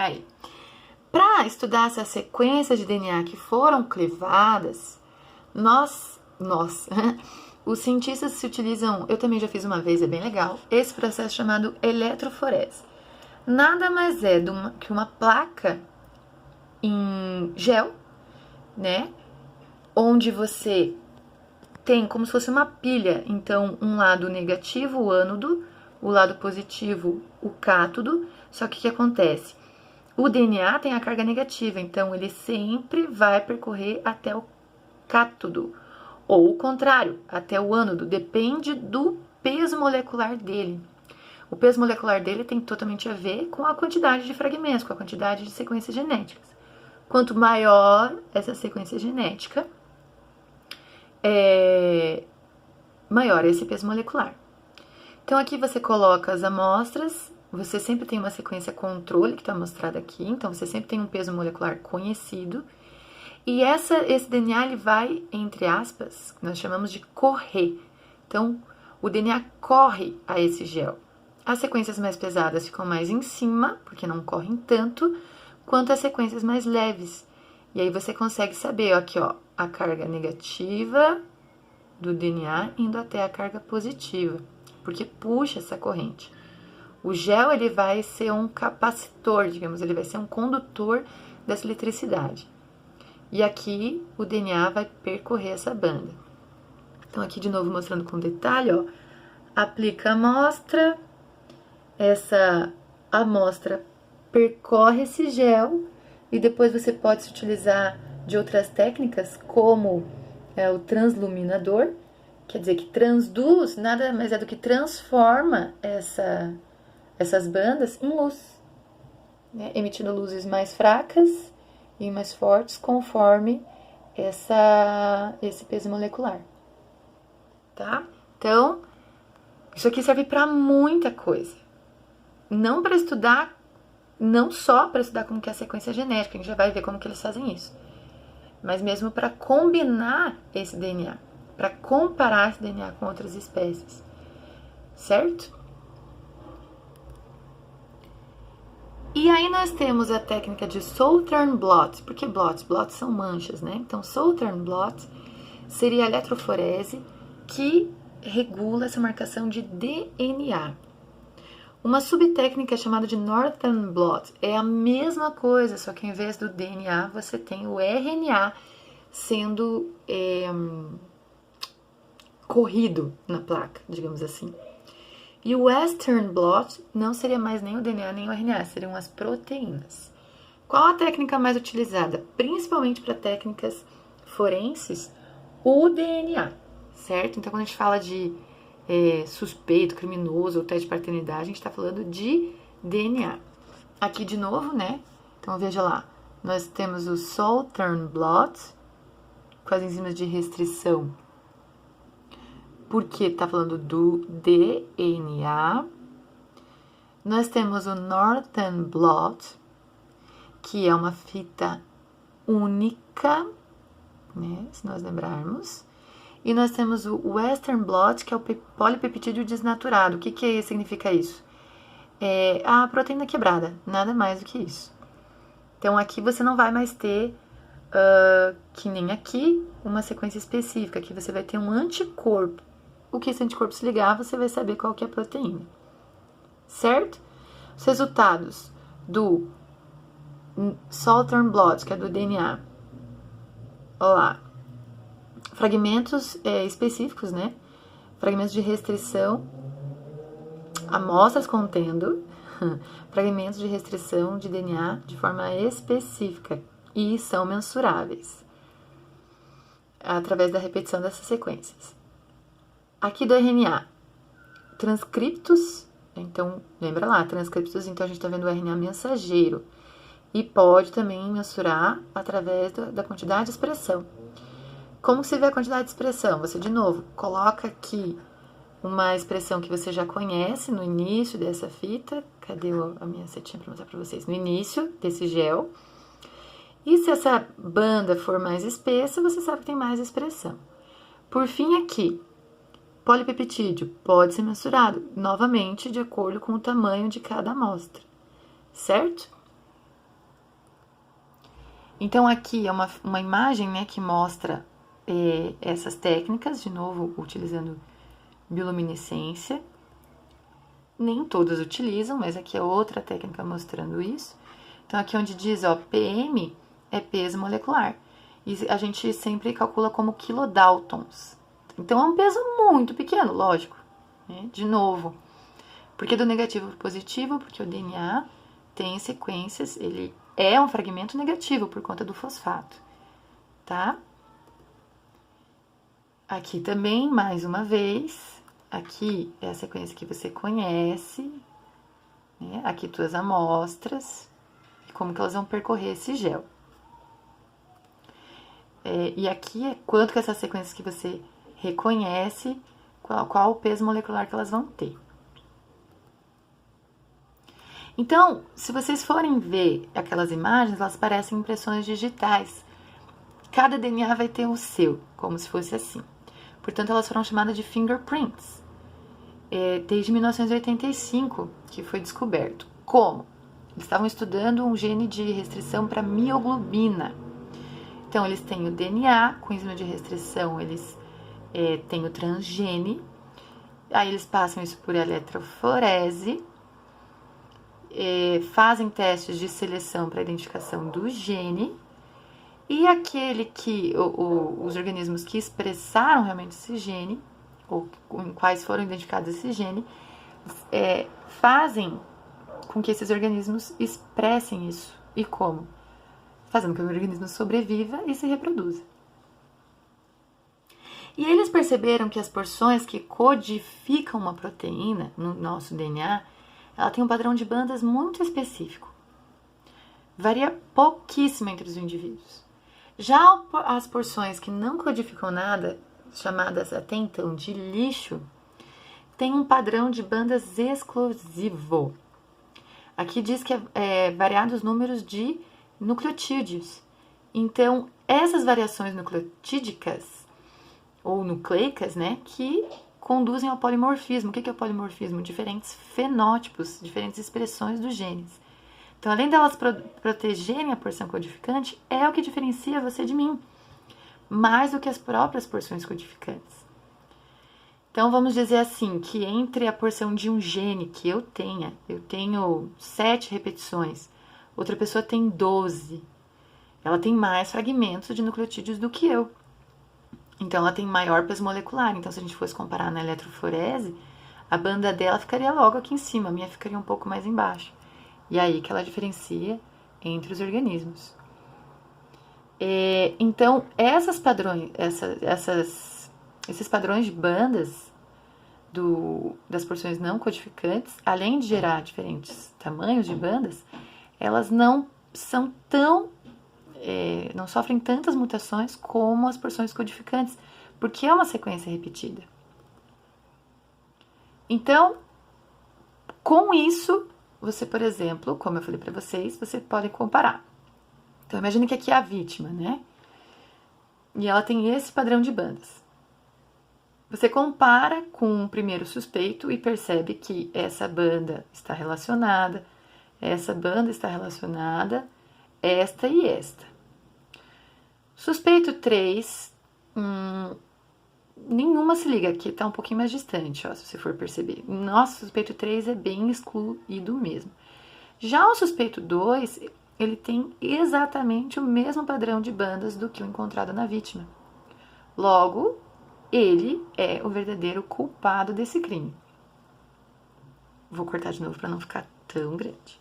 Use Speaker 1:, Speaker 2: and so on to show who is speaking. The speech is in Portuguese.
Speaker 1: Aí, para estudar essas sequências de DNA que foram clivadas, os cientistas se utilizam, eu também já fiz uma vez, é bem legal, esse processo chamado eletroforese. Nada mais é que uma placa em gel, né? Onde você tem como se fosse uma pilha, então um lado negativo, o ânodo, o lado positivo, o cátodo. Só que o que acontece? O DNA tem a carga negativa, então ele sempre vai percorrer até o cátodo, ou o contrário, até o ânodo, depende do peso molecular dele. O peso molecular dele tem totalmente a ver com a quantidade de fragmentos, com a quantidade de sequências genéticas. Quanto maior essa sequência genética, maior esse peso molecular. Então aqui você coloca as amostras, você sempre tem uma sequência controle que está mostrada aqui, então você sempre tem um peso molecular conhecido. E esse DNA ele vai, entre aspas, nós chamamos de correr. Então o DNA corre a esse gel. As sequências mais pesadas ficam mais em cima, porque não correm tanto, quanto as sequências mais leves. E aí você consegue saber, aqui ó, a carga negativa do DNA indo até a carga positiva, porque puxa essa corrente. O gel ele vai ser um capacitor, digamos, ele vai ser um condutor dessa eletricidade. E aqui o DNA vai percorrer essa banda. Então aqui de novo mostrando com detalhe, ó, aplica a amostra, essa amostra percorre esse gel e depois você pode se utilizar de outras técnicas como o transluminador, quer dizer que transduz, nada mais é do que transforma essas bandas em luz, né? Emitindo luzes mais fracas e mais fortes conforme esse peso molecular, tá? Então, isso aqui serve para muita coisa. Não para estudar, não só para estudar como que é a sequência genética, a gente já vai ver como que eles fazem isso, mas mesmo para combinar esse DNA, para comparar esse DNA com outras espécies, certo? E aí nós temos a técnica de Southern blot, porque blots são manchas, né? Então Southern blot seria a eletroforese que regula essa marcação de DNA. Uma subtécnica chamada de Northern blot é a mesma coisa, só que ao invés do DNA você tem o RNA sendo corrido na placa, digamos assim. E o Western blot não seria mais nem o DNA nem o RNA, seriam as proteínas. Qual a técnica mais utilizada? Principalmente para técnicas forenses, o DNA, certo? Então quando a gente fala de suspeito, criminoso ou teste de paternidade, a gente está falando de DNA. Aqui de novo, né? Então veja lá, nós temos o Southern blot com as enzimas de restrição, porque está falando do DNA. Nós temos o Northern blot, que é uma fita única, né? Se nós lembrarmos. E nós temos o Western blot, que é o polipeptídeo desnaturado. O que significa isso? É a proteína quebrada, nada mais do que isso. Então, aqui você não vai mais ter, que nem aqui, uma sequência específica. Aqui você vai ter um anticorpo. O que esse anticorpo se ligar, você vai saber qual que é a proteína. Certo? Os resultados do Southern blot, que é do DNA. Olha lá. Fragmentos específicos, né? Fragmentos de restrição, amostras contendo fragmentos de restrição de DNA de forma específica e são mensuráveis através da repetição dessas sequências. Aqui do RNA, transcriptos, então, lembra lá, transcriptos, então a gente tá vendo o RNA mensageiro e pode também mensurar através da quantidade de expressão. Como se vê a quantidade de expressão? Você, de novo, coloca aqui uma expressão que você já conhece no início dessa fita. Cadê a minha setinha para mostrar para vocês? No início desse gel. E se essa banda for mais espessa, você sabe que tem mais expressão. Por fim, aqui, polipeptídeo pode ser mensurado, novamente, de acordo com o tamanho de cada amostra, certo? Então, aqui é uma imagem, né, que mostra essas técnicas, de novo, utilizando bioluminescência. Nem todas utilizam, mas aqui é outra técnica mostrando isso. Então, aqui onde diz, ó, PM é peso molecular. E a gente sempre calcula como kilodaltons. Então, é um peso muito pequeno, lógico. Né? De novo, porque do negativo para o positivo, porque o DNA tem sequências, ele é um fragmento negativo por conta do fosfato, tá? Aqui também, mais uma vez, aqui é a sequência que você conhece, né? Aqui tuas amostras, e como que elas vão percorrer esse gel. E aqui é quanto que essas sequências que você reconhece, qual o peso molecular que elas vão ter. Então, se vocês forem ver aquelas imagens, elas parecem impressões digitais. Cada DNA vai ter o seu, como se fosse assim. Portanto, elas foram chamadas de fingerprints. Desde 1985 que foi descoberto. Como? Eles estavam estudando um gene de restrição para mioglobina. Então, eles têm o DNA, com enzima de restrição, eles têm o transgene. Aí, eles passam isso por eletroforese. Fazem testes de seleção para identificação do gene, e aquele que os organismos que expressaram realmente esse gene, ou em quais foram identificados esse gene, fazem com que esses organismos expressem isso. E como? Fazendo com que o organismo sobreviva e se reproduza. E eles perceberam que as porções que codificam uma proteína no nosso DNA, ela tem um padrão de bandas muito específico. Varia pouquíssimo entre os indivíduos. Já as porções que não codificam nada, chamadas até então de lixo, tem um padrão de bandas exclusivo. Aqui diz que é variados números de nucleotídeos. Então, essas variações nucleotídicas, ou nucleicas, né, que conduzem ao polimorfismo. O que é o polimorfismo? Diferentes fenótipos, diferentes expressões dos genes. Então, além delas protegerem a porção codificante, é o que diferencia você de mim, mais do que as próprias porções codificantes. Então, vamos dizer assim, que entre a porção de um gene que eu tenho 7 repetições, outra pessoa tem 12. Ela tem mais fragmentos de nucleotídeos do que eu. Então, ela tem maior peso molecular. Então, se a gente fosse comparar na eletroforese, a banda dela ficaria logo aqui em cima, a minha ficaria um pouco mais embaixo. E aí que ela diferencia entre os organismos. Então, esses padrões de bandas das porções não codificantes, além de gerar diferentes tamanhos de bandas, elas não são não sofrem tantas mutações como as porções codificantes, porque é uma sequência repetida. Então, com isso, você, por exemplo, como eu falei para vocês, você pode comparar. Então, imagine que aqui é a vítima, né? E ela tem esse padrão de bandas. Você compara com o primeiro suspeito e percebe que essa banda está relacionada, essa banda está relacionada, esta e esta. Suspeito 3, nenhuma se liga, aqui tá um pouquinho mais distante, ó, se você for perceber. Nossa, suspeito 3 é bem excluído mesmo. Já o suspeito 2, ele tem exatamente o mesmo padrão de bandas do que o encontrado na vítima. Logo, ele é o verdadeiro culpado desse crime. Vou cortar de novo para não ficar tão grande.